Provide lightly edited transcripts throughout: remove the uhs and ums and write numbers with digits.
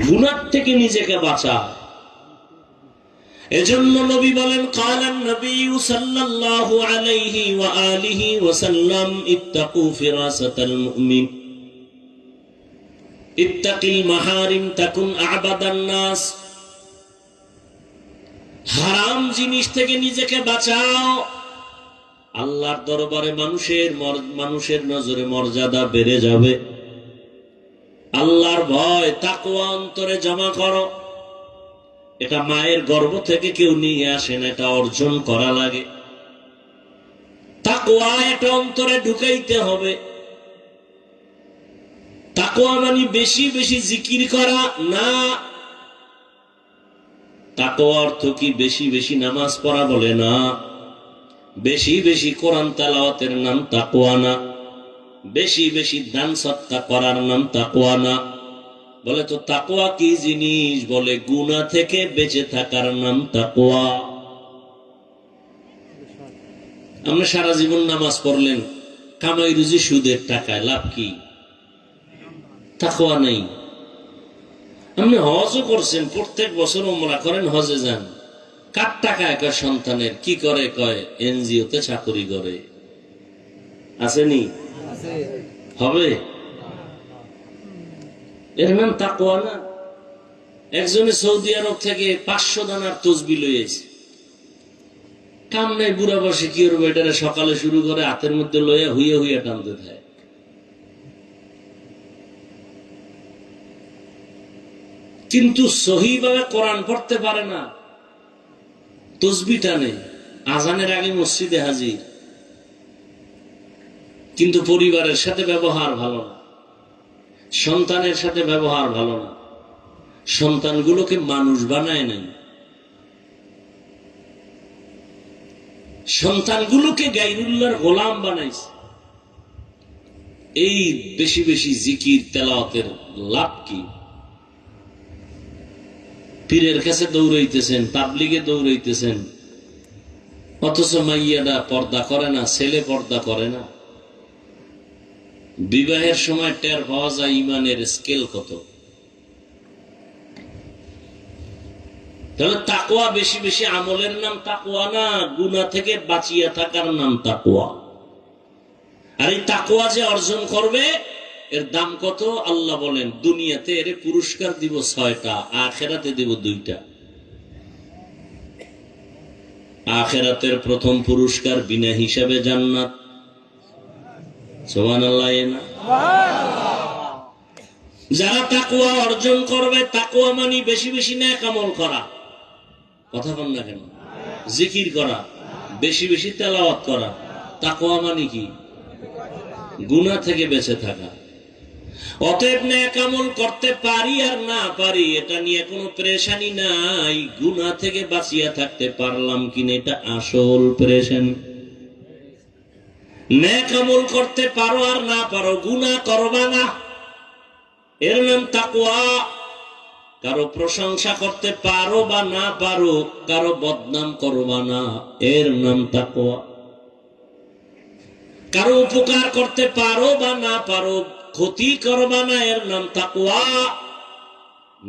গুনাহ থেকে নিজেকে বাঁচা। এজন্য নবী বলেন, কালান নবী সাল্লাল্লাহু আলাইহি ওয়া আলিহি ওয়াসাল্লাম, ইত্তাকু ফিরাসাতাল মুমিন, ইত্তাকিল মাহারিম তাকুন আবাদান নাস। হারাম জিনিস থেকে নিজেকে বাঁচাও, আল্লাহর দরবারে মানুষের নজরে মর্যাদা বেড়ে যাবে। আল্লাহর ভয় তাকওয়া অন্তরে জমা করো। এটা মায়ের গর্ভ থেকে কেউ নিয়ে আসে না, এটা অর্জন করা লাগে। তাকওয়া এটা অন্তরে ঢুকাইতে হবে। তাকওয়া মানে বেশি বেশি জিকির করা না। তাকওয়া অর্থ কি বেশি বেশি নামাজ পড়া বলে না, বেশি বেশি কোরআন তেলাওয়াতের নাম তাকওয়া না, বেশি বেশি দান সদকা করার নাম তাকওয়া না। বলে তো তাকওয়া কি জিনিস? বলে গুনাহ থেকে বেঁচে থাকার নাম তাকওয়া। আপনি সারা জীবন নামাজ পড়লেন, কামাই রুজি সুদের টাকায়, লাভ কি? তাকওয়া নেই। আপনি হজও করছেন, প্রত্যেক বছর উমরা করেন, হজে যান, কার টাকায়? কয় সন্তানের। কি করে? কয় এনজিওতে চাকরি করে। আসেনি? হবে? এর নাম তাকওয়া না। একজনে সৌদি আরব থেকে 500 দানার তসবি লইয়েছে, কাম নাই, বুড়া বসে কি করবো, এটারে সকালে শুরু করে হাতের মধ্যে লইয়া হুইয়া হুইয়া টানতে থাকে। কিন্তু সহিভাবে কোরআন পড়তে পারে না, তসবি টানে, আজানের আগে মসজিদে হাজির, কিন্তু পরিবারের সাথে ব্যবহার ভালো না, সন্তানের সাথে ব্যবহার ভালো না, সন্তানগুলোকে মানুষ বানায় নাই, সন্তানগুলোকে গায়রুল্লাহর গোলাম বানাইছে। এই বেশি বেশি জিকির তেলাওয়াতের লাভ কি? পীরের কাছে দৌড়াইতেছেন, তাবলিগে দৌড়াইতেছেন, অথচ মাইয়াটা পর্দা করে না, ছেলে পর্দা করে না। বিবাহের সময় টের পাওয়া যায় ইমানের স্কেল কত। তাহলে তাকওয়া বেশি বেশি আমলের নাম তাকওয়া না, গুনাহ থেকে বাঁচিয়ে থাকার নাম তাকওয়া। আর এই তাকওয়া যে অর্জন করবে, এর দাম কত? আল্লাহ বলেন, দুনিয়াতে এর পুরস্কার দিব 6টা, আখিরাতে দিব 2টা। আখিরাতের প্রথম পুরস্কার বিনা হিসাবে জান্নাত। সুবহানাল্লাহ। যারা তাকওয়া অর্জন করবে, তাকওয়া মানে বেশি বেশি নেক আমল করা, কথা বল না কেন, জিকির করা, বেশি বেশি তেলাওয়াত করা। তাকওয়া মানে কি? গুনাহ থেকে বেঁচে থাকা। অতএব নেক আমল করতে পারি আর না পারি এটা নিয়ে কোনো পেরেশানি নাই, গুনাহ থেকে বাঁচিয়া থাকতে পারলাম কিনা এটা আসল পেরেশানি। নেক আমল করতে পারো আর না পারো, গুনাহ করবা না, এর নাম তাকওয়া। কারো প্রশংসা করতে পারো বা না পারো, কারো বদনাম করবা না, এর নাম তাকওয়া। কারো উপকার করতে পারো বা না পারো, ক্ষতি করবা না, এর নাম তাকওয়া।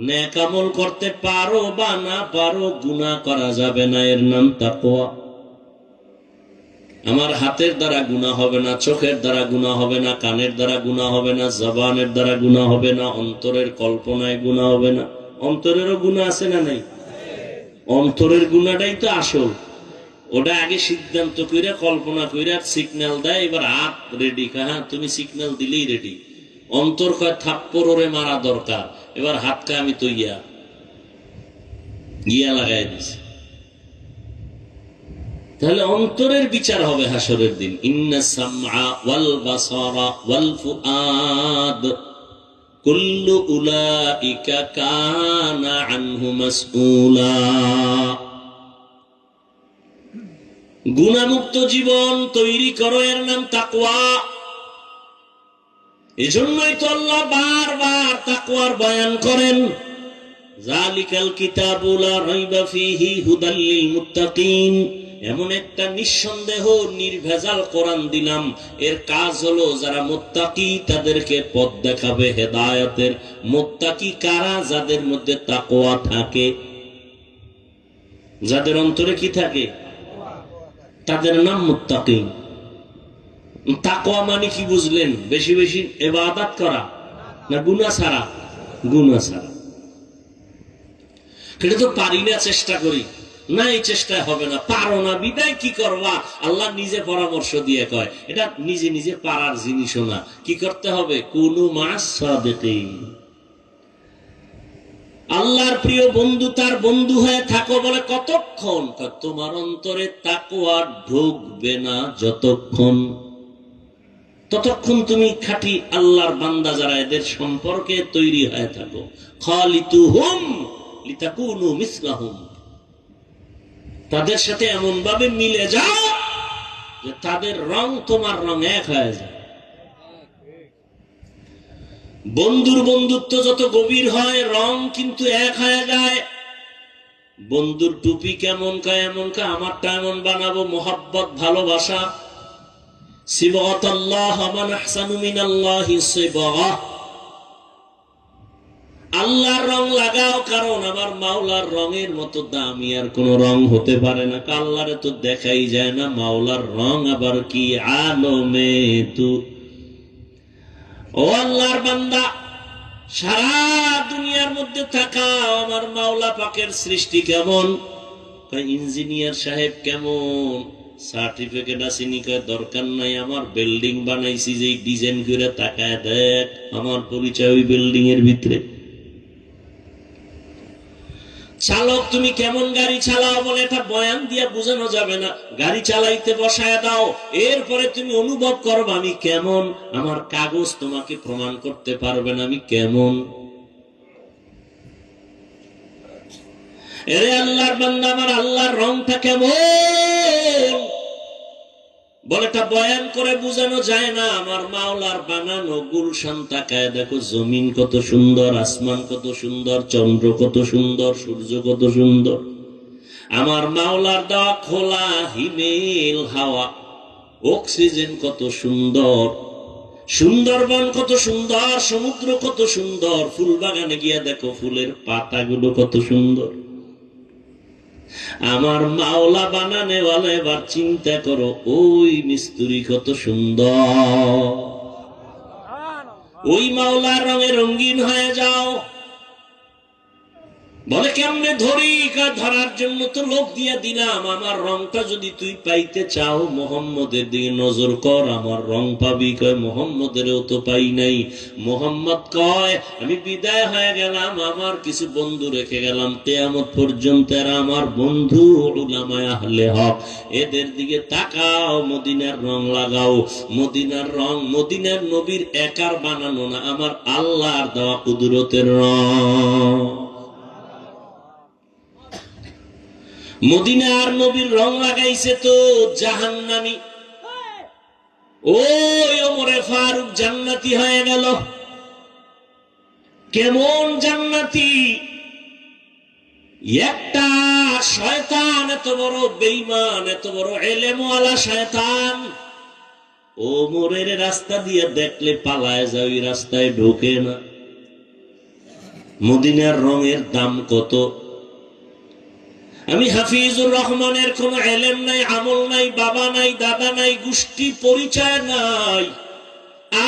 নেক আমল করতে পারো বা না পারো, গুনাহ করা যাবে না, এর নাম তাকওয়া। আমার হাতের দ্বারা গুনাহ হবে না, চোখের দ্বারা গুনাহ হবে না, কানের দ্বারা গুনাহ হবে না, জবানের দ্বারা গুনাহ হবে না, অন্তরের কল্পনায় গুনাহ হবে না। অন্তরেরও গুনাহ আছে না নাই? অন্তরের গুনাহটাই তো আসল। ওটা আগে সিদ্ধান্ত কইরা, কল্পনা কইরা সিগন্যাল দেয়, এবার হাত রেডি, হ্যাঁ তুমি সিগন্যাল দিলেই রেডি। অন্তর কয় থাপ্পড় ওরে মারা দরকার, এবার হাতকে আমি তো গিয়া লাগাই দিছি। তাহলে অন্তরের বিচার হবে হাসরের দিন। ইন্নাস সামআ ওয়াল বাসারা ওয়াল ফুআদ কুল্লু উলাইকা কানা আনহু মাসউলা। গুনাহমুক্ত জীবন তৈরি করো, এর নাম তাকওয়া। এজন্যই তো আল্লাহ বারবার তাকওয়ার বয়ান করেন। যালিকাল কিতাবু লা রাইবা ফীহি হুদাল লিল মুত্তাকিন। এমন একটা নিঃসন্দেহ নির্ভেজাল কোরআন দিলাম, এর কাজ হলো যারা মুত্তাকি তাদেরকে পথ দেখাবে হেদায়েতের। মুত্তাকি কারা? যাদের মধ্যে তাকওয়া থাকে, যাদের অন্তরে কি থাকে, তাদের নাম মুত্তাকি। তাকওয়া মানে কি বুঝলেন? বেশি বেশি ইবাদত করা না গুনাহ ছাড়া? গুনাহ ছাড়া। এটা তো পারি না, চেষ্টা করি না, এই চেষ্টায় হবে না, পারো না বিদায় কি করবা? আল্লাহ নিজে পরামর্শ দিয়ে কয় এটা নিজে নিজে পারার জিনিসও না। কি করতে হবে? কুনু মাস সাদিকিন। আল্লাহর প্রিয় বন্ধু তার বন্ধু হয়ে থাকো। বলে কতক্ষণ? তোমার অন্তরে তাকওয়া ঢুকবে না যতক্ষণ, ততক্ষণ তুমি খাঁটি আল্লাহর বান্দা যারা এদের সম্পর্কে তৈরি হয়ে থাকো। খালিতুহুম লিতাকুনু মিসলাহুম, তাদের সাথে এমন ভাবে মিলে যাও যে তাদের রং তোমার রং এক হয়ে যায়। বন্ধুর বন্ধুত্ব যত গভীর হয় রং কিন্তু এক হয়ে যায়। বন্ধুর টুপি কেমন কা এমন কা, আমারটা এমন বানাবো, মোহাব্বত ভালোবাসা। সিবগাতাল্লাহ মান আহসানু মিনাল্লাহি সিবগাহ, আল্লাহর রং লাগাও, কারণ আমার মাওলার রঙের মতো দামি আর কোন রং হতে পারে না। আল্লাহরে তো দেখাই যায় না, মাওলার রং আবার কি আলমে তু। ও আল্লাহর বান্দা, সারা দুনিয়ার মধ্যে থাকা আমার মাওলা পাকের সৃষ্টি কেমন? ইঞ্জিনিয়ার সাহেব কেমন? সার্টিফিকেট আসেনি? দরকার নাই, আমার বিল্ডিং বানাইছি যে ডিজাইন করে তাকায় দেখ, আমার পরিচয় ওই বিল্ডিং এর ভিতরে। চালক তুমি কেমন গাড়ি চালাও? বলে এটা বয়ান দিয়ে বোঝানো যাবে না, গাড়ি চালাইতে বসায় দাও, এরপরে তুমি অনুভব করবে আমি কেমন। আমার কাগজ তোমাকে প্রমাণ করতে পারবে না আমি কেমন। এরে আল্লাহর বান্দা, আমার আল্লাহর রংটা কেমন? বলে এটা বয়ান করে বোঝানো যায় না। আমার মাওলার বানানো গুলশান তাকায় দেখো, জমিন কত সুন্দর, আসমান কত সুন্দর, চন্দ্র কত সুন্দর, সূর্য কত সুন্দর। আমার মাওলার দেওয়া খোলা হিমেল হাওয়া, অক্সিজেন কত সুন্দর, সুন্দরবন কত সুন্দর, সমুদ্র কত সুন্দর, ফুল বাগানে গিয়া দেখো ফুলের পাতাগুলো কত সুন্দর। আমার মাওলা বানানে ওয়ালা, এবার চিন্তা করো ওই মিস্ত্রি কত সুন্দর। ওই মাওলার রঙে রঙিন হয়ে যাও। বলে কেমনে ধরি? ধরার জন্য তো লোক দিয়ে দিলাম। আমার রংটা যদি তুই পাইতে চাও, মোহাম্মদের দিকে নজর কর, আমার রং পাবি। কয় মোহাম্মদেরও তো পাই নাই। মোহাম্মদ কয় আমি বিদায় হয়ে গেলাম, আমার কিছু বন্ধু রেখে গেলাম কিয়ামত পর্যন্ত, এরা আমার বন্ধু, উলামায়ে আহলে হক। এদের দিকে তাকাও, মদিনার রং লাগাও। মদিনার রং মদিনার নবীর একার বানানো না, আমার আল্লাহর দেওয়া কুদরতের রং। মদিনার নবীর রং লাগাইছে তো জাহান্নামী। ওই ওমরে ফারুক জান্নাতি হয়ে গেল। কেমন জান্নাতি? একটা শয়তান, এত বড় বেঈমান, এত বড় এলেমওয়ালা শয়তান, ওমরের রাস্তা দিয়ে দেখলে পালায় যায়, ওই রাস্তায় ঢোকে না। মদিনার রঙের দাম কত? আমি হাফিজুর রহমানের কোন এলেম নাই, আমল নাই, বাবা নাই, দাদা নাই, গোষ্ঠী পরিচয় নাই।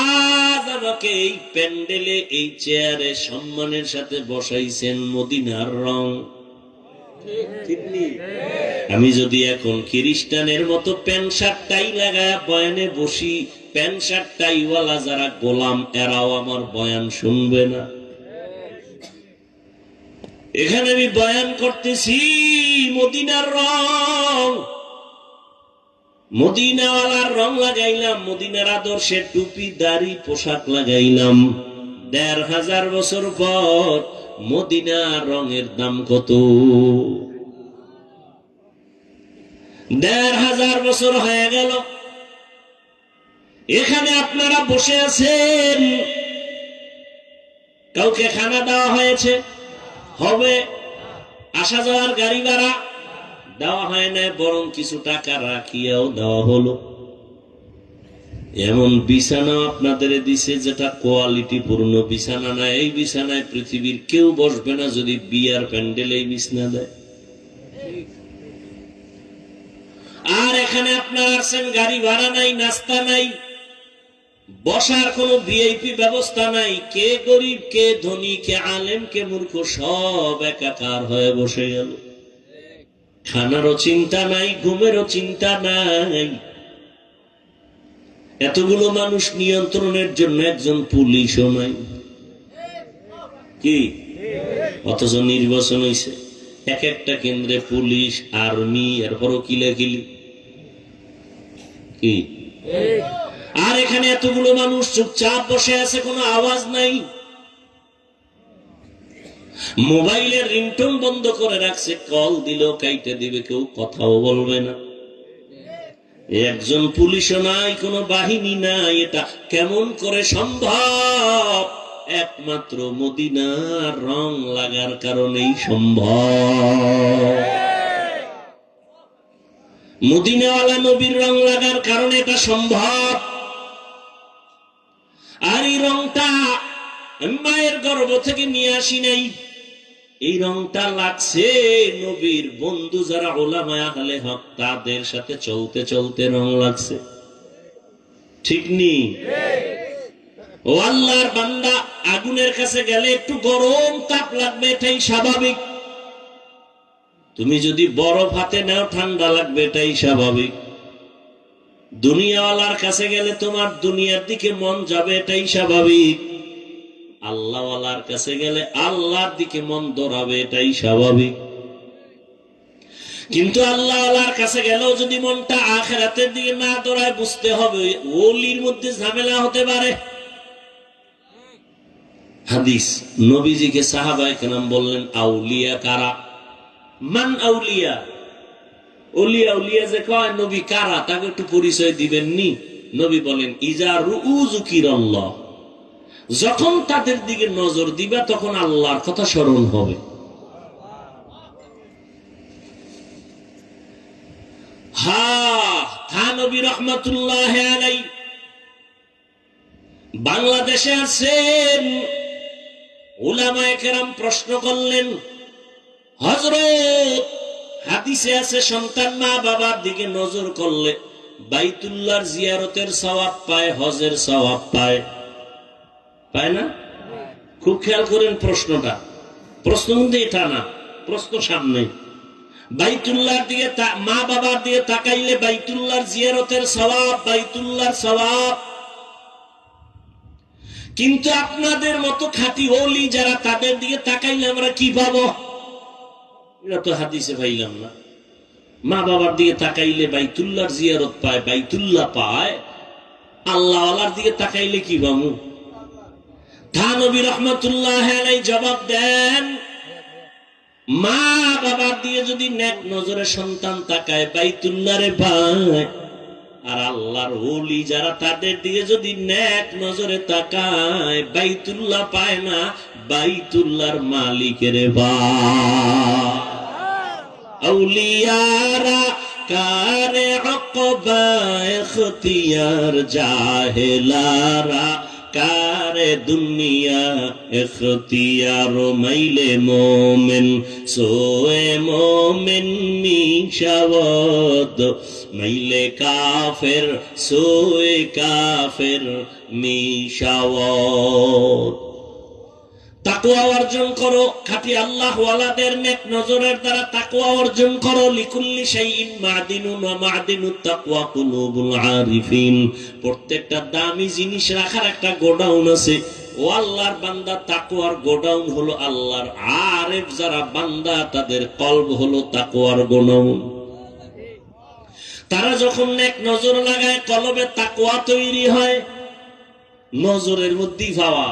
আজ আমাকে এই প্যান্ডেলে, এই চেয়ারে সম্মানের সাথে বসাইছেন মদিনার রং। আমি যদি এখন খ্রিস্টানের মতো প্যান্ট শার্ট টাই লাগায় বয়ানে বসি, প্যান্ট শার্ট টাইওয়ালা যারা গোলাম, এরাও আমার বয়ান শুনবে না। এখানে আমি বয়ান করতেছি মদিনার রং, মদিনাওয়ালার রং লাগাইলাম, মদিনার আদর্শের টুপি দাড়ি পোশাক লাগাইলাম। ১৫০০ বছর পর মদিনার রঙের দাম কত? ১৫০০ বছর হয়ে গেল। এখানে আপনারা বসে আছেন, কাউকে খানা দেওয়া হয়েছে? হবে। আসা যাওয়ার গাড়ি ভাড়া দেওয়া হয় না, বরং কিছু টাকা রাখিয়াও দেওয়া হলো। এমন বিছানা আপনাদের দিছে যেটা কোয়ালিটি পূর্ণ বিছানা না। এই বিছানায় পৃথিবীর কেউ বসবে না যদি বিয়ার প্যান্ডেল এই বিছানা দেয়। আর এখানে আপনার আছেন, গাড়ি ভাড়া নাই, নাস্তা নাই, বসার কোন ভিআইপি ব্যবস্থা নাই। কে গরিব, কে ধনী, কে আলেম, কে মূর্খ, সব একাকার হয়ে বসে গেল। খানারও চিন্তা নাই, ঘুমেরও চিন্তা নাই। এতগুলো মানুষ নিয়ন্ত্রণের জন্য একজন পুলিশও নাই। কি অথচ নির্বাচন হয়েছে, এক একটা কেন্দ্রে পুলিশ, আর্মি, এরপরও কিলাকিলি। কি আর এখানে এতগুলো মানুষ চুপচাপ বসে আছে, কোনো আওয়াজ নাই। মোবাইলের রিংটোন বন্ধ করে রাখছে, কল দিলেও কাইটে দিবে, কেউ কথাও বলবে না। একজন পুলিশও নাই, কোনো বাহিনী নাই। এটা কেমন করে সম্ভব? একমাত্র মদিনার রং লাগার কারণেই সম্ভব। মদিনাওয়ালা নবীর রং লাগার কারণে এটা সম্ভব। আর এই রংটা আমি মায়ের গর্ভ থেকে নিয়ে আসি নাই। এই রংটা লাগছে নবীর বন্ধু যারা ওলামায়ে আহলে হক, তাদের সাথে চলতে চলতে রং লাগছে। ঠিক নেই? ও আল্লাহর বান্দা, আগুনের কাছে গেলে একটু গরম তাপ লাগবে, এটাই স্বাভাবিক। তুমি যদি বরফ হাতে নাও, ঠান্ডা লাগবে, এটাই স্বাভাবিক। দুনিয়াওয়ালার কাছে গেলে তোমার দুনিয়ার দিকে মন যাবে, এটাই স্বাভাবিক। আল্লাহওয়ালার কাছে গেলে আল্লাহর দিকে মন দৌড়াবে, এটাই স্বাভাবিক। কিন্তু আল্লাহওয়ালার কাছে গেলেও যদি মনটা আখিরাতের দিকে না দৌড়ায়, বুঝতে হবে ওলির মধ্যে ঝামেলা হতে পারে। হাদিস, নবীজিকে সাহাবায়ে কেরাম বললেন, আউলিয়া কারা? মান আউলিয়া? ওলিয়া উলিয়া যে কয়, নবী কারা, তাকে একটু পরিচয় দিবেননি? নবী বলেন, ইজা রুউযুকিরাল্লাহ, যখন তাদের দিকে নজর দিবা তখন আল্লাহর কথা স্মরণ হবে। নবী রাহমাতুল্লাহি আলাইহি বাংলাদেশে আছেন, উলামায়ে কেরাম প্রশ্ন করলেন, হযরত হাদিসে আছে সন্তান মা বাবার দিকে নজর করলে বাইতুল্লাহর জিয়ারতের সওয়াব পায়, হজের সওয়াব পায়। পায় না? খুব খেয়াল করেন প্রশ্নটা। প্রশ্ন কিন্তু এটা না, প্রশ্ন সামনে। বাইতুল্লাহর দিকে মা বাবার দিকে তাকাইলে বাইতুল্লাহর জিয়ারতের সওয়াব, বাইতুল্লাহর সওয়াব। কিন্তু আপনাদের মতো খাঁটি ওলি যারা, তাদের দিকে তাকাইলে আমরা কি পাবো? এটা তো হাদিসে পাইলাম না। মা বাবার দিকে তাকাইলে বাইতুল্লাহর জিয়ারত পায়, বাইতুল্লাহ পায়। আল্লাহওয়ালার দিকে তাকাইলে কি পাবো? নবী রাহমাতুল্লাহি আলাইহি জবাব দেন, মা বাবার দিয়ে যদি নেক নজরে সন্তান তাকায়, বাইতুল্লাহরে পায়। আর আল্লাহর ওলি যারা, তাদের দিকে যদি নেক নজরে তাকায়, বাইতুল্লাহ পায় না, বাইতুল্লাহর মালিকের পায়। আউলিয়ারা কারে আকবা ইখতিয়ার, জাহেলারা কারে দুনিয়া ইখতিয়ার। মাইলে মোমেন সোয়ে মোমেন মিশাওয়াত, মাইলে কাফের সোয়ে কাফের মিশাওয়াত। তাকওয়া অর্জন করো, খাঁটি আল্লাহওয়ালাদের নেক নজরের দ্বারা তাকওয়া অর্জন করো। লিকুল্লি শাইইন মাদিনুন ওয়া মাদিনুত তাকওয়া কুলুবুল আরিফিন। প্রত্যেকটা দামি জিনিস রাখার একটা গোডাউন আছে। ও আল্লাহর বান্দা, তাকওয়ার গোডাউন হলো আল্লাহর আরেফ যারা বান্দা, তাদের কলব হলো তাকওয়ার গোডাউন। তারা যখন নেক নজর লাগায়, কলবে তাকওয়া তৈরি হয়। নজরের মধ্যেই পাওয়া,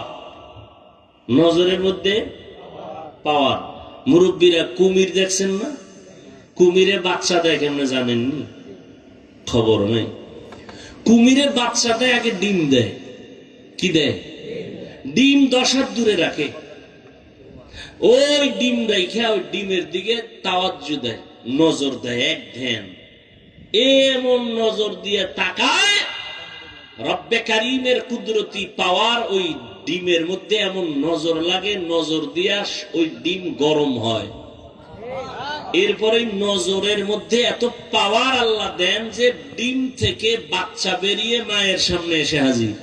নজরের মধ্যে পাওয়ার। মুরব্বীরা কুমির দেখছেন না? কুমিরে বাচ্চা দেয় কেমনে জানেননি? খবর নাই। কুমিরের বাচ্চাটা আগে ডিম দেয়। কি দেয়? ডিম 10 হাত দূরে রাখে। ওই ডিম রেখে ওই ডিমের দিকে তাওয়াজ্জু দেয়। নজর দেয়, এক ধ্যান, এমন নজর দিয়ে তাকায়, রব্বে কারীমের কুদরতি পাওয়ার ওই ডিমের মধ্যে এমন নজর লাগে, নজর দিয়া ওই ডিম গরম হয়। এরপরে নজরের মধ্যে এত পাওয়ার আল্লাহ দেন যে ডিম থেকে বাচ্চা বেরিয়ে মায়ের সামনে এসে হাজির।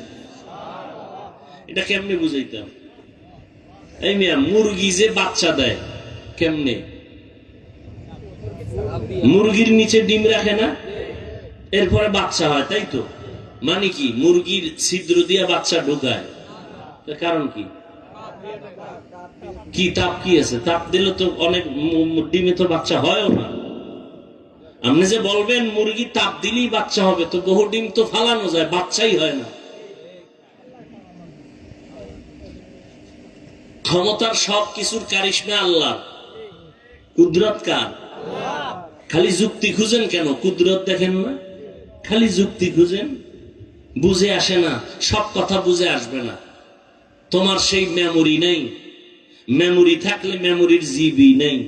এটা কেমনে বুঝাইতাম? এই মিয়া, মুরগি যে বাচ্চা দেয় কেমনে? মুরগির নিচে ডিম রাখে না, এরপরে বাচ্চা হয়, তাই তো? মানে কি মুরগির ছিদ্র দিয়ে বাচ্চা ঢুকায়? কারণ কি? কি তাপ কি আছে? তাপ দিলে তো অনেক ডিমে তো বাচ্চা হয়ও না। আপনি যে বলবেন মুরগি তাপ দিলেই বাচ্চা হবে, তো বহু ডিম তো ফালানো যায়, বাচ্চাই হয় না। ক্ষমতার সব কিছুর কারিশমা আল্লাহ, কুদরত কার? খালি যুক্তি খুঁজেন কেন? কুদরত দেখেন না? খালি যুক্তি খুঁজেন, বুঝে আসে না, সব কথা বুঝে আসবে না। তোমার সেই মেমোরি নেই, মেমোরি থাকলে মেমোরির জিবি নেই।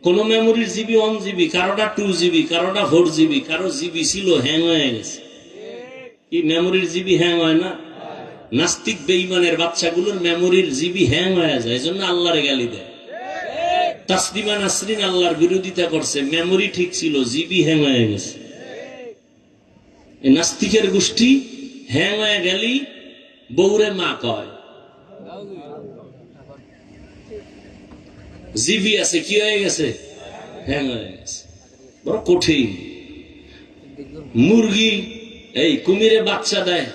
কোন মেমোরির জিবি 1 জিবি, কারোটা 2 জিবি, কারোটা 4 জিবি, কারো জিবি ছিল হ্যাং হয়ে গেছে। কি মেমোরির জিবি হ্যাং হয় না? নাস্তিক বেঈমানের বাচ্চাগুলোর মেমোরির জিবি হ্যাং হয়ে যায়, এজন্য আল্লাহরে গালি দেয়। তাসলিমা নাসরিন আল্লাহর বিরোধিতা করছে, মেমোরি ঠিক ছিল, জিবি হ্যাং হয়ে গেছে। এই নাস্তিকের গোষ্ঠী হ্যাং হয়ে গেলি বউরে মা কয়, জিবি আছে কি হয়ে গেছে? হ্যাং হয়ে গেছে। বড় কঠিন। মুরগি এই কুমিরে বাচ্চা দেয়,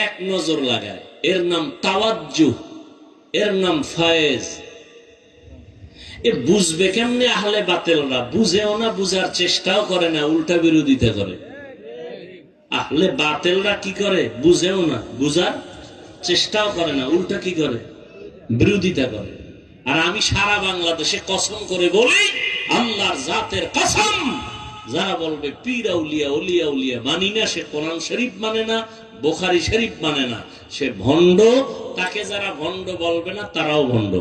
এক নজর লাগায়, এর নাম তাওয়াজ্জুহ, এর নাম ফায়েজ। এ বুঝবে কেমনে? আহলে বাতেলরা বুঝেও না, বুঝার চেষ্টাও করে না, উল্টা বিরোধিতা করে। আহলে বাতেলরা কি করে? বুঝেও না, বুঝার চেষ্টাও করে না, উল্টা কি করে? বিরোধিতা করে। আর আমি সারা বাংলাদেশে কসম করে বলি, আল্লাহর জাতের কসম, যারা বলবে পীর আউলিয়া, ওলিয়া উলিয়া মানি না, সে কোরআন শরীফ মানে না, বুখারী শরীফ মানে না, সে ভণ্ড। তাকে যারা ভণ্ড বলবে না, তারাও ভণ্ড।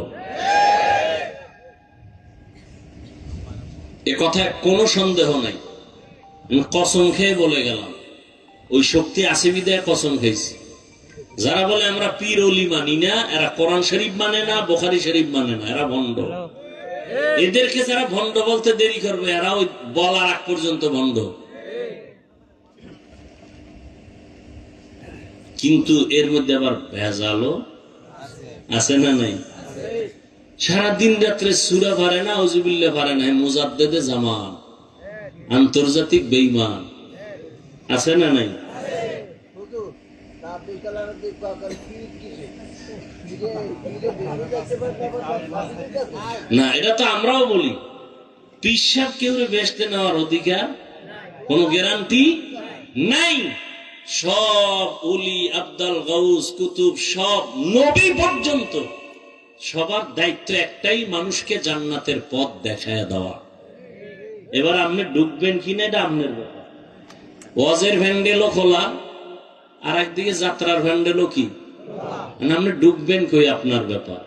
এ কথায় কোনো সন্দেহ নাই। কসম খেয়ে বলে গেলাম, ওই শক্তি আছে বিদায় কসম খেয়েছি। যারা বলে আমরা পীর ওলি মানি না, এরা কোরআন শরীফ মানে না, বুখারী শরীফ মানে না, এরা ভণ্ড। এদেরকে যারা ভণ্ড বলতে দেরি করবে, এরা ওই বলার আগ পর্যন্ত ভণ্ড। কিন্তু এর মধ্যে আবার ভেজালও আছে না নাই? সারা দিন রাত্রে সূরা পারে না, আউযুবিল্লাহ পারে না, মুজাদ্দেদে জামান, আন্তর্জাতিক বেঈমান আছে না নাই? না, এটা তো আমরাও বলি, পিসাব কেউ বেচতে নেওয়ার অধিকার কোন গ্যারান্টি নাই। সব ওলি, আব্দাল, গাউস, কুতুব, সব নবী পর্যন্ত সবার দায়িত্ব একটাই, মানুষকে জান্নাতের পথ দেখায় দেওয়া। এবার আপনি ঢুকবেন কিনা এটা আপনার ব্যাপার। ওয়াজের ভ্যান্ডেলও খোলা, আর একদিকে যাত্রার ভ্যান্ডেলও কি, আপনি ঢুকবেন কই আপনার ব্যাপার।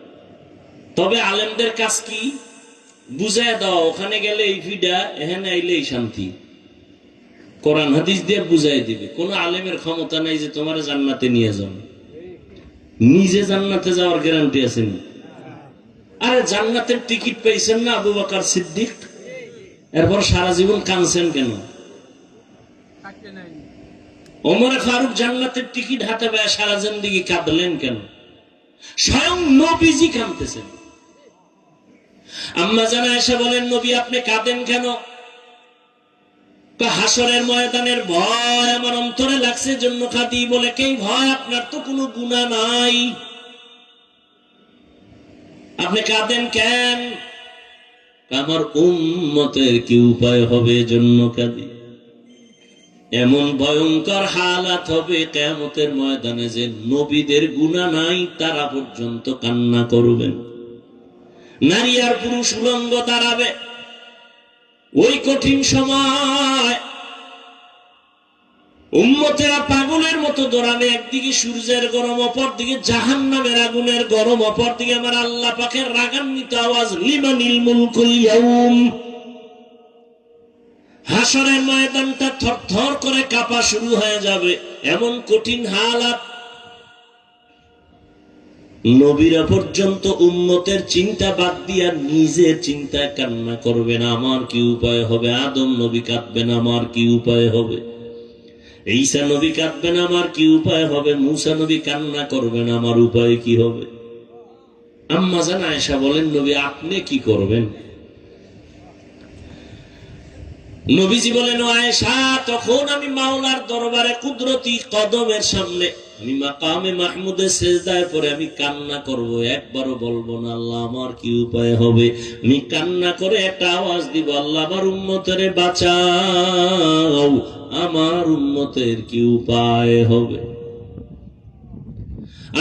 তবে আলেমদের কাজ কি? বুঝায় দেওয়া, ওখানে গেলে এই ফিডা, এখানে আইলে এই শান্তি। কোরআন হাদিস দিয়ে বুঝাই দিবে। কোন আলেমের ক্ষমতা নাই যে তোমার জান্নাতে নিয়ে যাবে। নিজে জান্নাতে যাওয়ার গ্যারান্টি আছে না। আরে জান্নাতের টিকিট পেয়েছেন না আবু বকর সিদ্দিক, এরপর সারা জীবন কাঁদছেন কেন? ওমর ফারুক জান্নাতের টিকিট হাতে পায়, সারা জিন্দেগি কাঁদলেন কেন? স্বয়ং নবীজি কাঁদতেছেন। আম্মা জানা এসে বলেন, নবী আপনি কাঁদেন কেন? হাসরের ময়দানের ভয় আমার অন্তরে লাগছে, জন্য কাঁদি। বলে কে ভয়? আপনার তো কোনো গুনাহ নাই, আপনি কাঁদেন কেন? আমার উম্মতের কি উপায় হবে, জন্য কাঁদি। এমন ভয়ঙ্কর হালাত হবে কিয়ামতের ময়দানে যে নবীদের গুনাহ নাই, তারা পর্যন্ত কান্না করবেন। নারী আর পুরুষ উলঙ্গ দাঁড়াবে। ওই কঠিন সময় উম্মতেরা পাগলের মতো দৌড়াবে। একদিকে সূর্যের গরম, অপর দিকে জাহান্নামের আগুনের গরম, অপর দিকে আমার আল্লাহ পাকের রাগান্বিত আওয়াজ, লিমানিল মুলকুল ইয়াউম, হাসরের ময়দানটা থরথর করে কাঁপা শুরু হয়ে যাবে, এমন কঠিন হালাত। নবীরা পর্যন্ত উম্মতের চিন্তা বাদ দিয়া নিজের চিন্তায় কান্না করবেন, আমার কি উপায় হবে। আদম নবী কাঁদবেন, আমার কি উপায় হবে। ঈসা নবী কাঁদবেন, আমার কি উপায় হবে। মুসা নবী কান্না করবেন, আমার উপায় কি হবে। আম্মা জান আয়েশা বলেন, নবী আপনি কি করবেন। নবীজি বলেন, ও আয়েশা, তখন আমি মাওলার দরবারে কুদরতি কদমের সামনে, আমি মাকামে মাহমুদের সেজদায় পড়ে আমি কান্না করব, একবারও বলবো না আল্লাহ আমার কি উপায় হবে। আমি কান্না করে একটা আওয়াজ দিব, আল্লাহ আমার উম্মতের বাঁচাও, আমার উম্মতের কি উপায় হবে।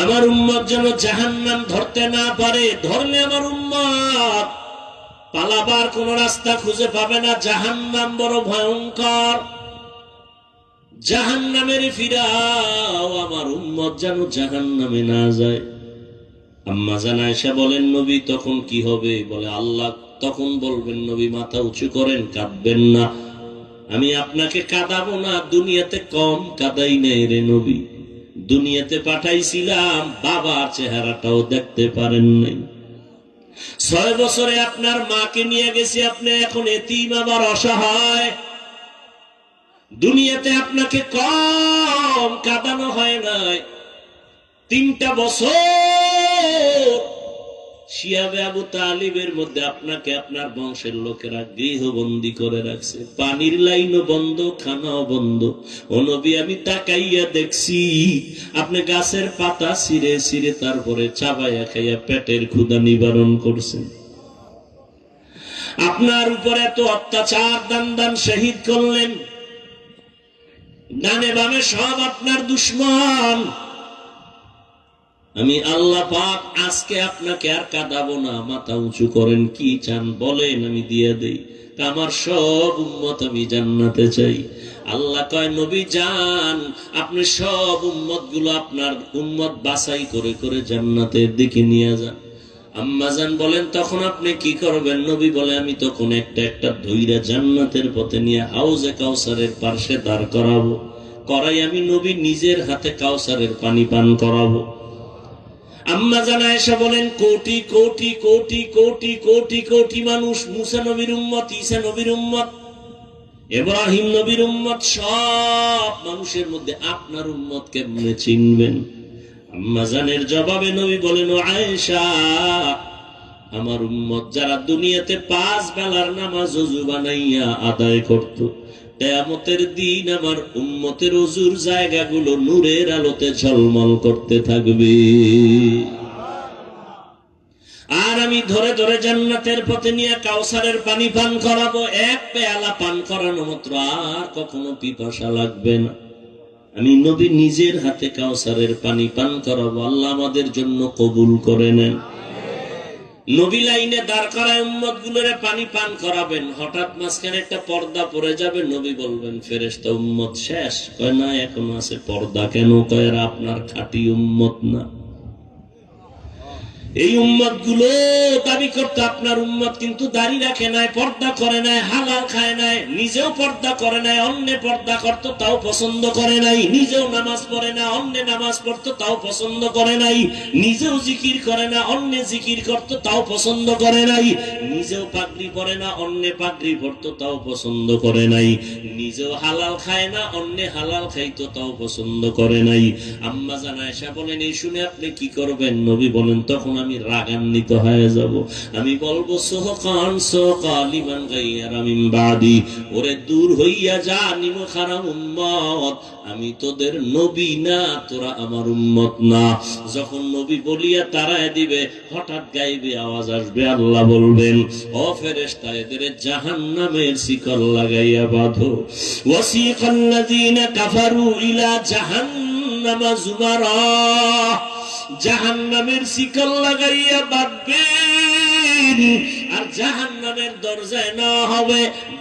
আমার উম্মত যেন জাহান্নাম ধরতে না পারে, ধরলে আমার উম্মত পালাবার কোন রাস্তা খুঁজে পাবে না। জাহান্নাম বড় ভয়ঙ্কর, জাহান্নামের ফিরাও, আমার উম্মত যেন জাহান্নামে না যায়। আম্মা জান আয়েশা বলেন, নবী তখন কি হবে। বলে, আল্লাহ তখন বলবেন, নবী মাথা উঁচু করেন, কাঁদবেন না, আমি আপনাকে কাঁদাবো না। দুনিয়াতে কম কাঁদাই নেই রে নবী, দুনিয়াতে পাঠাইছিলাম, বাবার চেহারাটাও দেখতে পারেন নাই। 6 বছরে আপনার মাকে নিয়ে গেছি, আপনি এখন এতিম আবার অসহায়। দুনিয়াতে আপনাকে কম কাঁদানো হয় নাই। 3টা বছর শিয়াবে আবু তালিবের মধ্যে আপনাকে আপনার বংশের লোকেরা গৃহবন্দী করে রাখছে, পানির লাইনও বন্ধ, খানাও বন্ধ। ও নবী আমি তাকাইয়া দেখছি আপনি গাছের পাতা ছিঁড়ে ছিঁড়ে তারপরে চাবাইয়া খাইয়া পেটের ক্ষুধা নিবারণ করছেন। আপনার উপরে এত অত্যাচার, দান দান শহীদ করলেন, ডানে বামে সব আপনার দুশ্মন। আমি আল্লাহ পাক আজকে আপনাকে আর কাঁদাবো না, মাথা উঁচু করেন, কি চান বলেন, আমি দিয়ে দেই। আমার সব উম্মত আমি জান্নাতে চাই। আল্লাহ কয়, নবী যান, আপনি সব উম্মত গুলো আপনার উম্মত বাছাই করে করে জান্নাতের দিকে নিয়ে যান। আম্মা জান বলেন, তখন আপনি কি করবেন। নবী বলে, আমি তখন একটা একটা ধইরা জান্নাতের পথে নিয়ে হাউজে কাউসারের পাশে দাঁড় করাবো, করাই আমি নবী নিজের হাতে কাউসারের পানি পান করাবো। আম্মা জান আয়েশা বলেন, কোটি কোটি কোটি কোটি কোটি কোটি মানুষ, মুসা নবীর উম্মত, ঈসা নবীর উম্মত, ইব্রাহিম নবীর উম্মত, সব মানুষের মধ্যে আপনার উম্মত কেমনে চিনবেন। আম্মা জানের জবাবে নবী বলেন, ও আয়েশা, আমার উম্মত যারা দুনিয়াতে 5 বেলার নামাজ ওযু বানাইয়া আদায় করত, কিয়ামতের দিন আমার উম্মতের ওযুর জায়গাগুলো নূরের আলোতে ঝলমল করতে থাকবে। আর আমি ধরে ধরে জান্নাতের পথে নিয়ে কাউসারের পানি পান করাবো। 1 পেয়ালা পান করানো মাত্র আর কখনো পিপাসা লাগবে না। আমি নবী নিজের হাতে কাউসারের পানি পান করাবো। আল্লাহ আমাদের জন্য কবুল করে নেন। নবী লাইনে দাঁড় করায় উম্মত গুলোরে পানি পান করাবেন, হঠাৎ মাঝখানে একটা পর্দা পড়ে যাবে। নবী বলবেন, ফেরেশতা উম্মত শেষ। কয় না, এখনো আছে পর্দা। কেন? কয় এরা আপনার খাঁটি উম্মত না। এই উম্মত গুলো দাবি করতে আপনার উম্মত, কিন্তু দাড়ি রাখে নাই, পর্দা করে নাই, হালাল খায় নাই, নিজেও পর্দা করে নাই, অন্য পর্দা করতো তাও পছন্দ করে নাই, নিজেও নামাজ পড়ে না, অন্য নামাজ পড়তো তাও পছন্দ করে নাই, নিজেও জিকির করে না, অন্য জিকির করতো তাও পছন্দ করে নাই, নিজেও পাগড়ি পরে না, অন্য পাগড়ি পড়তো তাও পছন্দ করে নাই, নিজেও হালাল খায় না, অন্য হালাল খাইতো তাও পছন্দ করে নাই। আম্মা জান আয়েশা বলেন, এই শুনে আপনি কি করবেন? নবী বলেন, তখন আমি রাগান্বিত হয়ে যাব। আমি বলবো, সোহকান সোহকালিমান গায়রা মিন বাদি, ওরে দূর হইয়া যা নিমখারাম উম্মত, আমি তোদের নবী না, তোরা আমার উম্মত না। যখন নবী বলিয়া তারায় দিবে, হঠাৎ গাইবে আওয়াজ আসবে, আল্লাহ বলবেন, ও ফেরেশতা, এদের জাহান্নামের শিকল লাগাইয়া বাঁধো। ওয়াসিকাল্লাযীনা কাফারু ইলা জাহান্নামা যুমারা, জাহান্নামের শিকল লাগাইয়া বাঁধবেন। আর জাহান্নামের দরজায় নেওয়া হবে।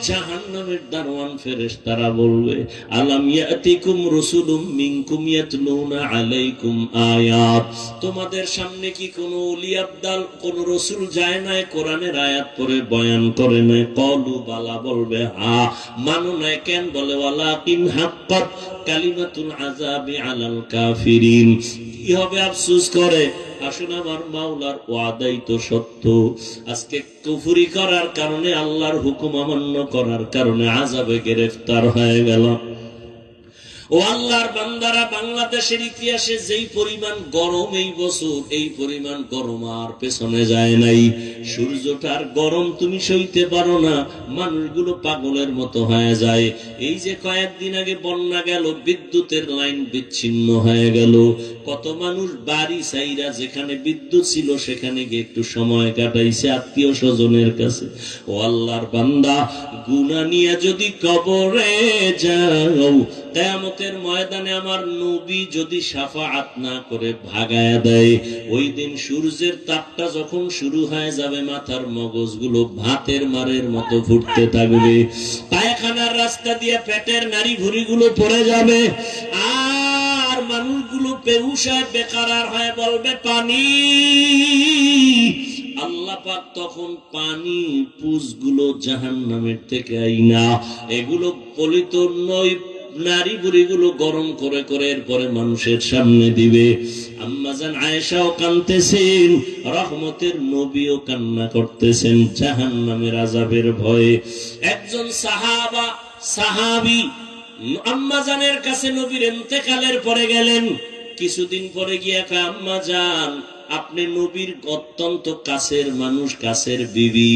জাহান্নামের দারওয়ান ফেরেশতারা বলবে, আলাম ইয়াতিকুম রাসূলুম মিনকুম ইয়াতলুনা আলাইকুম আয়াত, তোমাদের সামনে কি কোনো ওলি আবদাল, কোন রাসূল যায় না কোরআনের আয়াত পড়ে বয়ান করে না? ক্বালু বালা, বলবে হ্যাঁ। মানো না কেন? বলে ওয়ালাকিন হাক্কাত কালিমাতুল আযাবি আলাল কাফিরিন। কি হবে? আফসোস করে, আসলে আমার মাওলার ওয়াদাই তো সত্য। আজকে কুফরি করার কারণে, আল্লাহর হুকুম অমান্য করার কারণে আযাবে গ্রেফতার হয়ে গেল। ও আল্লাহর বান্দারা, বাংলাদেশের ইতিহাসে যেই পরিমাণ গরম এই বছর, এই পরিমাণ গরম আর পেছনে যায় নাই। সূর্যটার গরম তুমি সইতে পারো না, মানুষগুলো পাগলের মতো হয়ে যায়। এই যে কয়েকদিন আগে বন্যা গেল, বিদ্যুতের লাইন বিচ্ছিন্ন হয়ে গেল, কত মানুষ বাড়ি ছাইরা যেখানে বিদ্যুৎ ছিল সেখানে গিয়ে একটু সময় কাটাইছে আত্মীয় স্বজনের কাছে। ও আল্লাহর বান্দা, গুনাহ নিয়ে যদি কবরে যাও, কিয়ামতের ময়দানে আমার নবী যদি শাফাআত না করে ভাগায়া দেয়, ওই দিন সূর্যের তাপটা যখন শুরু হয়ে যাবে, মাথার মগজগুলো ভাতের মারের মতো ফুটতে থাকবে, পায়খানার রাস্তা দিয়ে পেটের নাড়ি ভুঁড়িগুলো পড়ে যাবে, আর মানুষগুলো বেহুশায় বেকারার হয়ে বলবে পানি। আল্লাহ পাক তখন পানি পুজগুলো জাহান্নামের থেকে আইনা এগুলো পলিত নয় নারী বুড়িগুলো গরম করে করে এরপরে মানুষের সামনে দিবে। আম্মাজান আয়েশাও কাঁদতেছেন, রহমতের নবীও কান্না করতেছেন জাহান্নামের আযাবের ভয়ে। একজন সাহাবী আম্মাজানের কাছে নবীর ইন্তেকালের পরে গেলেন। কিছুদিন পরে গিয়ে কয়, আম্মাজান, আপনি নবীর অত্যন্ত কাছের মানুষ, কাছের বিবি,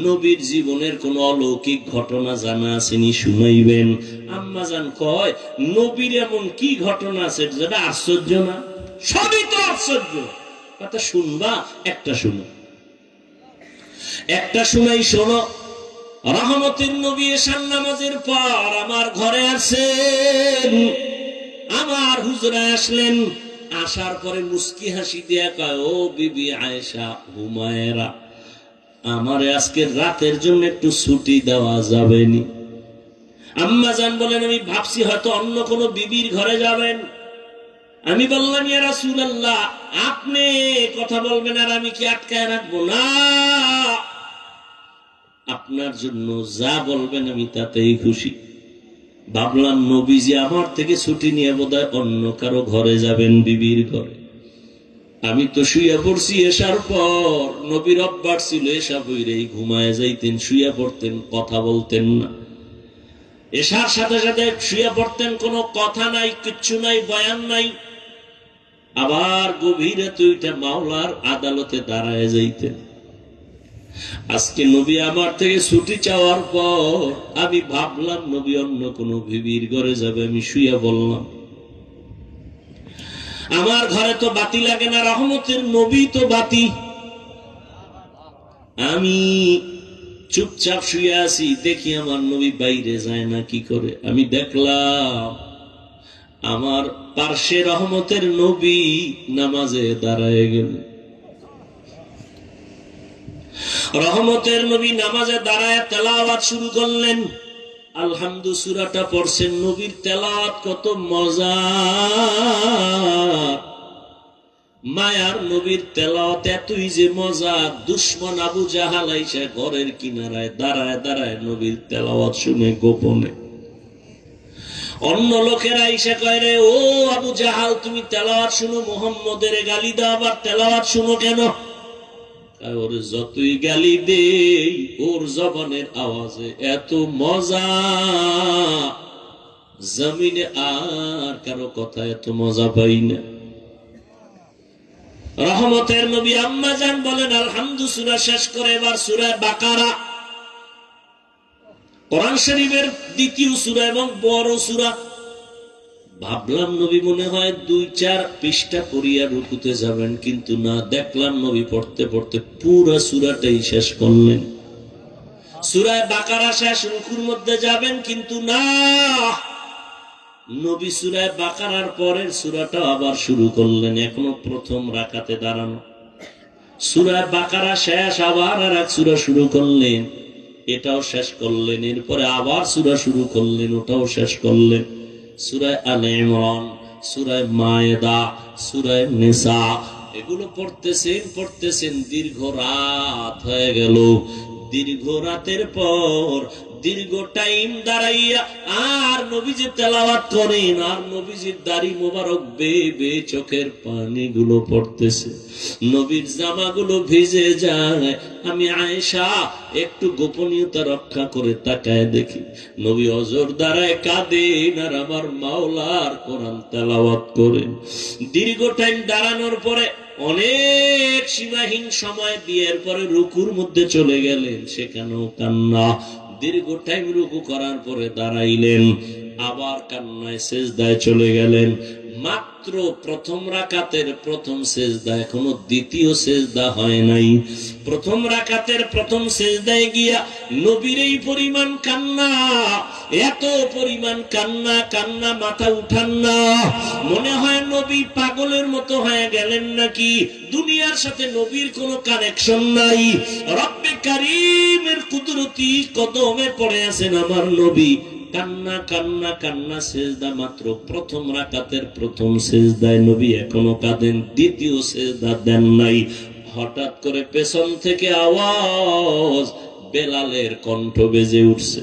নবীর জীবনের কোন অলৌকিক ঘটনা জানা আসেনি, শুনাইবেন। আম্মাজান কয়, নবীর এমন কি ঘটনা আছে যেটা আশ্চর্য না? সবই তো আশ্চর্য। কথা শুনবা? একটা শুনো, একটা শুনাই শোনো। রহমতের নবী এশার নামাজের পর আমার ঘরে আসেন, আমার হুজরায় আসলেন। আসার পরে মুস্কি হাসি দিয়া কয়, ও বিবি আয়েশা, হুমায়রা, আমারে আজকে রাতের জন্য একটু ছুটি দেওয়া যাবেনি? আম্মাজান বলেন, আমি ভাবছি হয়তো অন্য কোনো বিবির ঘরে যাবেন। আমি বললাম, ইয়া রাসূলুল্লাহ, আপনি কথা বলবেন আর আমি কি আটকায় রাখবো? না, আপনার জন্য যা বলবেন আমি তাতেই খুশি। ভাবলাম নবীজি আমার থেকে ছুটি নিয়ে বোধহয় অন্য কারো ঘরে যাবেন, বিবির ঘরে। আমি তো শুয়ে পড়ছি এশার পর। নবীর অভ্যাস ছিল এশা বইরেই ঘুমায় যাইতেন, শুয়ে পড়তেন, কথা বলতেন না। এশার সাথে সাথে শুয়ে পড়তেন, কোনো কথা নাই, কিচ্ছু নাই, বয়ান নাই। আবার গভীরে তুইটা মাওলার আদালতে দাঁড়ায় যাইতেন। আজকে নবী আমার থেকে ছুটি চাওয়ার পর আমি ভাবলাম নবী অন্য কোন বিবির ঘরে যাবে, আমি শুয়ে বললাম। আমার ঘরে তো বাতি লাগে না, রহমতের নবী তো বাতি। আমি চুপচাপ শুয়ে আছি, দেখি আমার নবী বাইরে যায় না কি করে। আমি দেখলাম আমার পার্শ্বে রহমতের নবী নামাজে দাঁড়ায় গেল। রহমতের নবী নামাজে দাঁড়ায় তেলাওয়াত শুরু করলেন। আলহামদু সূরাটা পড়ছেন। নবীর তেলাওয়াত কত মজা! মায়ার নবীর তেলাওয়াত এতই যে মজা, দুশমন আবু জাহাল আইসা ঘরের কিনারায় দাঁড়ায় দাঁড়ায় নবীর তেলাওয়াত শুনে গোপনে। অন্য লোকেরা আইসা কয়, রে ও আবু জাহাল, তুমি তেলাওয়াত শুনো, মুহাম্মদের গালি দাও, আবার তেলাওয়াত শুনো কেন? ওর যতই গালি দেই, ওর জবানের আওয়াজে এত মজা, জমিনে আর কারো কথা এত মজা পাই না। রহমতের নবী আম্মাজান বলেন, আলহামদু সূরা শেষ করে এবার সূরা বাকারা, কোরআন শরীফের দ্বিতীয় সূরা এবং বড় সূরা। ভাবলাম নবী মনে হয় 2-4 পৃষ্ঠা পড়িয়া রুকুতে যাবেন, কিন্তু না, দেখলাম নবী পড়তে পড়তে পুরো সূরাটাই শেষ করলেন। সূরা বাকারা শেষ, রুকুর মধ্যে যাবেন, কিন্তু না, নবী সূরা বাকারার পরের সূরাটা আবার শুরু করলেন। এখনো প্রথম রাকাতে দাঁড়ানো। সূরা বাকারা শেষ, আবার আর এক সূরা শুরু করলেন, এটাও শেষ করলেন, এরপরে আবার সূরা শুরু করলেন, ওটাও শেষ করলেন। সূরা আলে ইমরান, সূরা মায়েদা, সূরা নিসা, এগুলো পড়তেছেন, দীর্ঘ রাত হয়ে গেল। দীর্ঘ রাতের পর দীর্ঘ টাইম দাঁড়াইয়া আর নবীজি তেলাওয়াত করেন, আর নবীজির দাড়ি মোবারক বেয়ে চোখের পানিগুলো পড়তেছে, নবীর জামাগুলো ভিজে যায়। আমি আয়েশা একটু গোপনীয়তা রক্ষা করে তাকায় দেখি, নবী অজর দ্বারায় কাঁদেন আর আমার মাওলার কোরআন তেলাওয়াত করেন। দীর্ঘ টাইম দাঁড়ানোর পরে অনেক সীমাহীন সময় দিয়ে এরপরে রুকুর মধ্যে চলে গেলেন, সেখানেও কান্না। দীর্ঘ টাইম রুকু করার পরে দাঁড়াইলেন, আবার কান্নায় সেজদায় চলে গেলেন। মাত্র প্রথম রাকাতের প্রথম সেজদা, এখনো দ্বিতীয় সেজদা হয় নাই। প্রথম রাকাতের প্রথম সেজদায় গিয়া নবীর এই পরিমাণ কান্না, এত পরিমাণ কান্না, কান্না মাথা উঠান না, মনে হয় নবী পাগলের মতো হয়ে গেলেন নাকি, দুনিয়ার সাথে নবীর কোনো কানেকশন নাই। রব্বে কারীমের কুদরতি কদমে পড়ে আছেন আমার নবী, কান্না কান্না কান্না, সেজদা মাত্র প্রথম রাকাতের প্রথম সেজদায় নবী এখনো কাঁদেন, দ্বিতীয় সেজদা দেন নাই। হঠাৎ করে পেছন থেকে আওয়াজ, বেলালের কণ্ঠ বেজে উঠছে।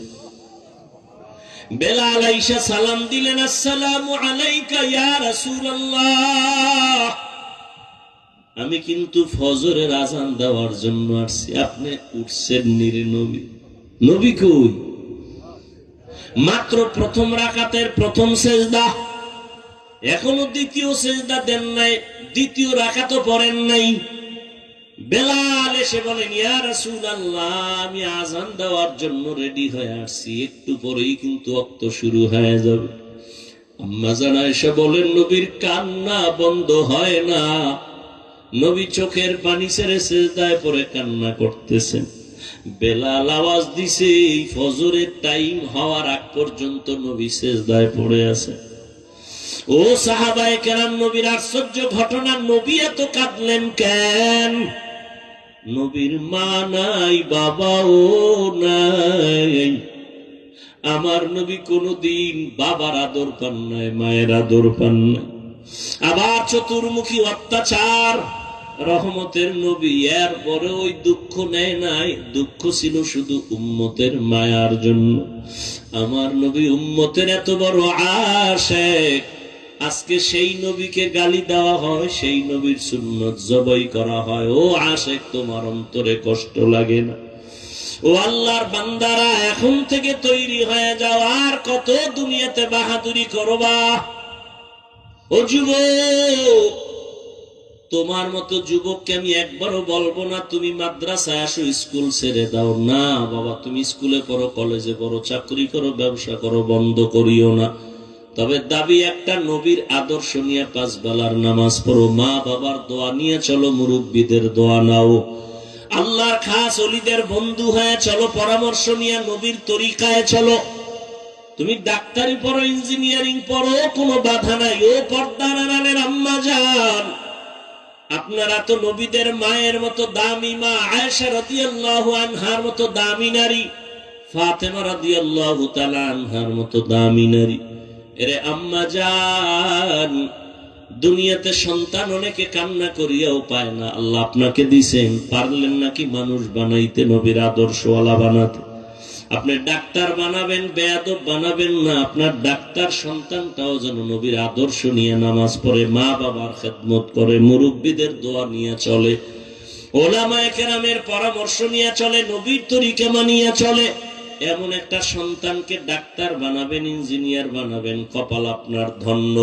বেলাল আইসা সালাম দিলেন, আসসালামু আলাইকা ইয়া রাসূলুল্লাহ, আমি কিন্তু ফজরের আজান দেওয়ার জন্য আসছি, আপনি উঠছেন নিরে নবী। নবী কই? মাত্র প্রথম রাকাতের প্রথম সেজদা, এখনো দ্বিতীয় সেজদা দেন নাই, দ্বিতীয় রাকাতও পড়েন নাই। বেলাল এসে বলেন, ইয়া রাসূলুল্লাহ, আমি আজান দেওয়ার জন্য রেডি হয়ে আসছি, একটু পরেই কিন্তু ওয়াক্ত শুরু হয়ে যাবে। আম্মা জান আয়েশা বলেন, নবীর কান্না বন্ধ হয় না, নবী চোখের পানি ছেড়ে সেজদায় পড়ে কান্না করতেছেন। বেলাল আওয়াজ দিছে, এই ফজরের টাইম হওয়ার আগ পর্যন্ত নবী সেজদায় পড়ে আছে। ও সাহাবায়ে কেরাম, নবীর আশ্চর্য ঘটনা, নবী এত কাঁদলেন কেন? নবীর মা নাই, বাবাও নাই। আমার নবী কোনদিন বাবার আদর পান নাই, মায়ের আদর পান নাই। আবার চতুর্মুখী অত্যাচার, রহমতের নবী, এর পরে ওই দুঃখ নেয় নাই, দুঃখ ছিল শুধু উম্মতের মায়ার জন্য। আমার নবী উম্মতের এত বড় আশিক, আজকে সেই নবীকে গালি দেওয়া হয়, সেই নবীর সুন্নত জবাই করা হয়। ও আশিক, তোমার অন্তরে কষ্ট লাগে না? ও আল্লাহর বান্দারা, এখন থেকে তৈরি হয়ে যাও, আর কত দুনিয়াতে বাহাদুরি করবা? ও যুবক, তোমার মতো যুবককে আমি একবারও বলবো না তুমি মাদ্রাসায় আসো, স্কুল ছেড়ে দাও। না বাবা, তুমি স্কুলে পড়ো, কলেজে পড়ো, চাকরি করো, ব্যবসা করো, বন্ধ করিও না। তবে দাবি একটা, নবীর আদর্শ নিয়ে 5 বেলার নামাজ পড়ো, মা বাবার দোয়া নিয়ে চলো, মুরব্বীদের দোয়া নাও, আল্লাহর খাস ওলিদের বন্ধু হয়ে চলো, পরামর্শ নিয়ে নবীর তরিকায় চলো। তুমি ডাক্তারি পড়ো, ইঞ্জিনিয়ারিং পড়ো, কোনো বাধা নাই। ও পর্দার আড়ালের আম্মা জান, আপনারা তো নবীদের মায়ের মতো দামি মা, আয়েশা রাদিয়াল্লাহু আনহার মতো দামি নারী, ফাতেমা রাদিয়াল্লাহু তাআলা আনহার মতো দামি নারী। এরে আম্মা জান, দুনিয়াতে সন্তান অনেকে কান্না করিয়াও পায় না, আল্লাহ আপনাকে দিছেন, পারলেন নাকি মানুষ বানাইতে, নবীর আদর্শওয়ালা বানাতে? আপনি ডাক্তার বানাবেন, বেয়াদব বানাবেন না, আপনার ডাক্তার সন্তানটাও যেন নবীর আদর্শ নিয়ে নামাজ পড়ে, মা বাবার খেদমত করে, মুরব্বীদের দোয়া নিয়ে চলে, ওলামায়ে কেরামের পরামর্শ নিয়ে চলে, নবীর তরিকা মানিয়ে চলে। এমন একটা সন্তানকে ডাক্তার বানাবেন, ইঞ্জিনিয়ার বানাবেন, কপাল আপনার ধন্য।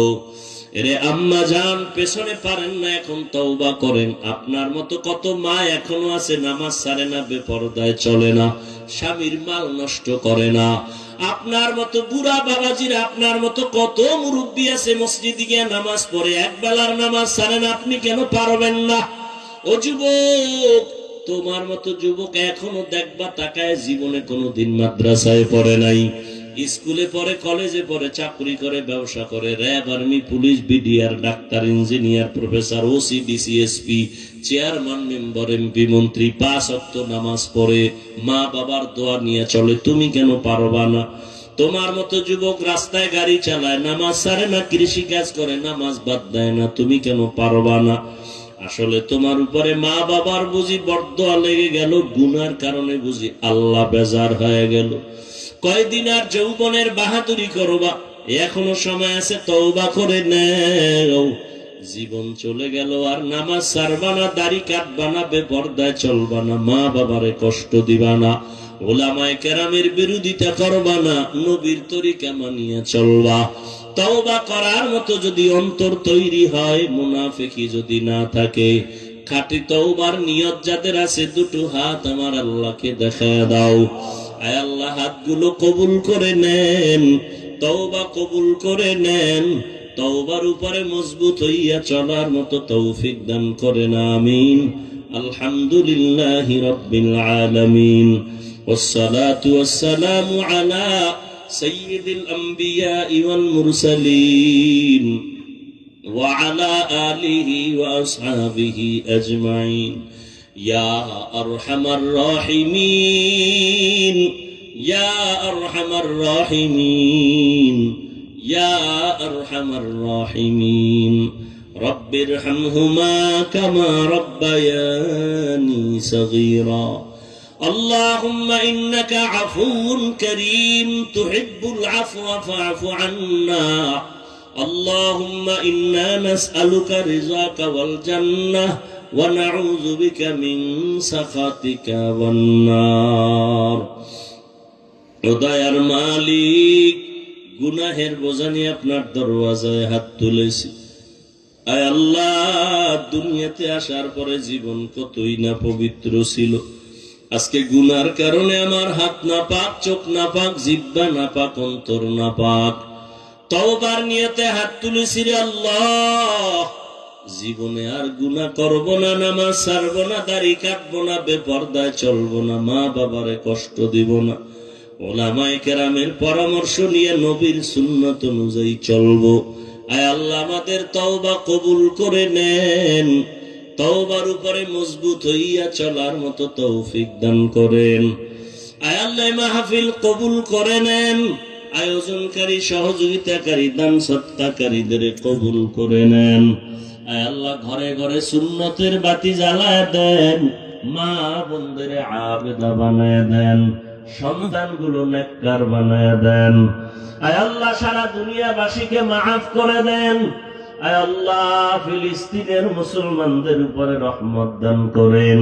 এরে আম্মা জান, পেছনে পারেন না, এখন তওবা করেন। আপনার মতো কত মা এখনো আছে, নামাজ ছাড়ে না, বেপরদায় চলে না, স্বামীর মাল নষ্ট করে না। আপনার মতো বুড়া বাবাজিরা, আপনার মতো কত মুরব্বী আছে, মসজিদে গিয়ে নামাজ পড়ে, এক বেলার নামাজ ছাড়ে না, আপনি কেন পারবেন না? ও যুবক, তোমার মতো যুবক এখনো দেখবা তাকায় জীবনে কোনোদিন মাদ্রাসায় পড়ে নাই, স্কুলে পড়ে, কলেজে পড়ে, চাকরি করে, ব্যবসা করে, RAB, army, police, BDR, doctor, engineer, professor, OC, DC, SP, chairman, member, MP, মন্ত্রী, 5 ওয়াক্ত নামাজ পড়ে, মা বাবার দোয়া নিয়ে চলে, তুমি কেন পারবা না? তোমার মতো যুবক রাস্তায় গাড়ি চালায়, নামাজ ছাড়ে না, কৃষি কাজ করে, নামাজ বাদ দেয় না, তুমি কেন পারবা না? আসলে তোমার উপরে মা বাবার বুঝি বরদোয়া লেগে গেল, গুনার কারণে বুঝি আল্লাহ বেজার হয়ে গেল। কয়দিন আর যৌবনের বাহাদুরি করবা, এখনো সময় আছে, তওবা করে নেও। জীবন চলে গেল, আর নামাজ ছাড়বা না, দাড়ি কাটবা না, বেপরদায় চলবা না, মা বাবারে কষ্ট দিবা না, ওলামায়ে কেরামের বিরোধিতা করবা না, নবীর তরিকা মানিয়ে চলবা। তওবা করার মতো যদি অন্তর তৈরি হয়, মুনাফিকি যদি না থাকে, খাঁটি তওবার নিয়ত যাদের আছে, দুটো হাত আমার আল্লাহকে দেখায় দাও। আয় আল্লাহ, হাতগুলো কবুল করে নেন, তওবা কবুল করে নেন, তওবার উপরে মজবুত হইয়া চলার মতো তৌফিক দান করেন, আমিন। আলহামদুলিল্লাহি রাব্বিল আলামিন, ওয়াসসালাতু ওয়াসসালামু আলা সাইয়্যিদিল আমবিয়াই ওয়াল মুরসালিন ওয়া আলা আলিহি ওয়া আসহাবিহি আজমাইন। ইয়া আরহামার রাহিমিন, ইয়া আরহামার রাহিমিন, ইয়া আরহামার রাহিমিন। রব্বিরহামহুমা কামা রাব্বায়ানি সগীরা। اللهم إنك عفو كريم تحب العفو فاعف عنا. اللهم إنا نسألك رضاك والجنة ونعوذ بك من سخطك والنار. দয়ার মালিক, গুনাহের বোঝা নিয়ে আপনার দরওয়াজায় হাত তুলেছি। আয় আল্লাহ, দুনিয়াতে আসার পরে জীবন কতই না পবিত্র ছিল, আজকে গুনার কারণে আমার হাত না পাক, চোখ না পাক, জিহ্বা না পাক, অন্তর না পাক। তওবার নিয়তে হাত তুলেছি রে আল্লাহ, জীবনে আর গুনাহ করব না, নামাজ ছাড়ব না, দাড়ি কাটবো না, বেপরদায় চলবো না, মা বাবারে কষ্ট দিব না, ওলামায়ে কেরামের পরামর্শ নিয়ে নবীর সুন্নাত অনুযায়ী চলবো। আয় আল্লাহ, আমাদের তওবা কবুল করে নেন, তওবার উপরে মজবুত হইয়া চলার মতো তৌফিক দান করেন। আয় আল্লাহ, মাহফিল কবুল করে নেন, আয়োজনকারী, সহযোগিতাকারী, দান সৎকারীদের কবুল করে নেন। আয় আল্লাহ, ঘরে ঘরে সুন্নতের বাতি জ্বালায় দেন, মা বোনদের আবেদা বানায় দেন, সন্তানগুলো নেককার বানায় দেন। আয় আল্লাহ, সারা দুনিয়াবাসীকে মাফ করে দেন। আয় আল্লাহ, ফিলিস্তিনের মুসলমানদের উপরে রহমত দান করেন।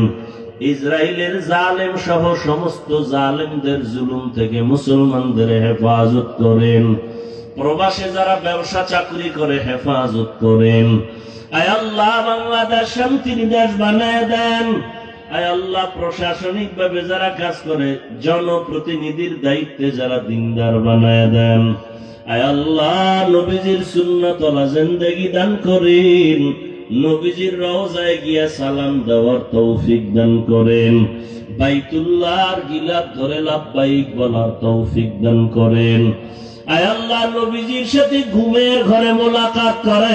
ইসরায়েলের জালেম সহ সমস্ত জালেমদের জুলুম থেকে মুসলমানদের হেফাজত করেন। প্রবাসে যারা ব্যবসা চাকরি করে হেফাজত করেন। আয় আল্লাহ, বাংলাদেশ শান্তির দেশ বানায় দেন। আয় আল্লাহ, প্রশাসনিক ভাবে যারা কাজ করে, জনপ্রতিনিধির দায়িত্বে যারা দিনদার বানায় দেন। আয় আল্লাহ, নবীজির সুন্নাতওয়ালা জিন্দেগি দান করেন, নবীজির রওজায় গিয়া সালাম দেওয়ার তৌফিক দান করেন, বাইতুল্লাহর গিলাফ ধরে লাব্বাইক বলার তৌফিক দান করেন। আয় আল্লাহ, নবীজির সাথে ঘুমের ঘরে মোলাকাত করে